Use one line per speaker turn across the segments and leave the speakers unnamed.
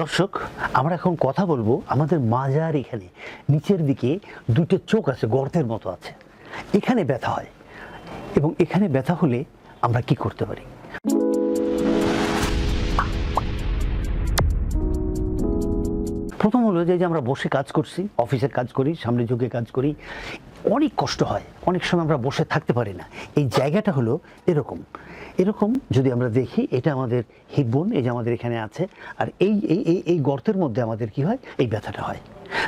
দর্শক, আমরা এখন কথা বলবো আমাদের মাজার এখানে নিচের দিকে দুটো চোখ আছে, গর্তের মতো আছে, এখানে ব্যথা হয় এবং এখানে ব্যথা হলে আমরা কি করতে পারি। প্রথম হলো যে আমরা বসে কাজ করছি, অফিসের কাজ করি, সামনে ঝুঁকে কাজ করি, অনেক কষ্ট হয়, অনেক সময় আমরা বসে থাকতে পারি না। এই জায়গাটা হলো এরকম এরকম যদি আমরা দেখি, এটা আমাদের হিপ বোন, এই যে আমাদের এখানে আছে, আর এই এই এই এই গর্তের মধ্যে আমাদের কি হয়, এই ব্যথাটা হয়।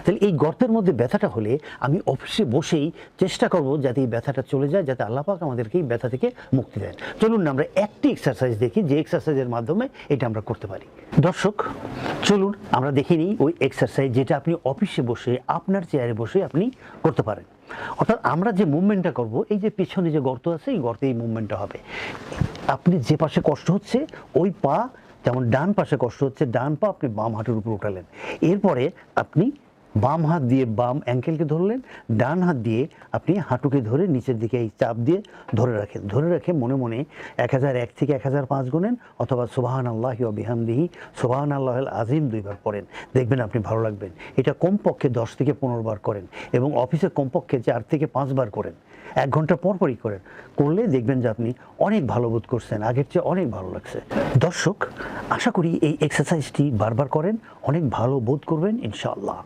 তাহলে এই গর্তের মধ্যে ব্যথাটা হলে আমি অফিসে বসেই চেষ্টা করব যাতে এই ব্যথাটা চলে যায়, যাতে আল্লাহ পাক আমাদেরকে এই ব্যথা থেকে মুক্তি দেন। চলুন না আমরা একটি এক্সারসাইজ দেখি, যে এক্সারসাইজের মাধ্যমে এটা আমরা করতে পারি। দর্শক, চলুন আমরা দেখে নিই ওই এক্সারসাইজ যেটা আপনি অফিসে বসে আপনার চেয়ারে বসে আপনি করতে পারেন। অর্থাৎ আমরা যে মুভমেন্টটা করব, এই যে পিছনে যে গর্ত আছে, এই গর্তে এই মুভমেন্টটা হবে। আপনি যে পাশে কষ্ট হচ্ছে ওই পা, যেমন ডান পাশে কষ্ট হচ্ছে ডান পা আপনি বাম হাঁটুর উপর উঠালেন, এরপরে আপনি বাম হাত দিয়ে বাম অ্যাঙ্কেলকে ধরলেন, ডান হাত দিয়ে আপনি হাঁটুকে ধরে নিচের দিকে এই চাপ দিয়ে ধরে রাখেন। ধরে রেখে মনে মনে 1001 থেকে 1005 গুনেন, অথবা সুবহানাল্লাহি ওয়া বিহামদিহি সুবহানাল্লাহিল আযীম 2 বার পড়েন। দেখবেন আপনি ভালো লাগবেন। এটা কমপক্ষে 10 থেকে 15 বার করেন এবং অফিসে কমপক্ষে 4 থেকে 5 বার করেন। 1 ঘন্টা পরই করেন। করলে দেখবেন যে আপনি অনেক ভালো বোধ করছেন, আগের চেয়ে অনেক ভালো লাগছে। দর্শক, আশা করি এই এক্সারসাইজটি বারবার করেন, অনেক ভালো বোধ করবেন ইনশাআল্লাহ।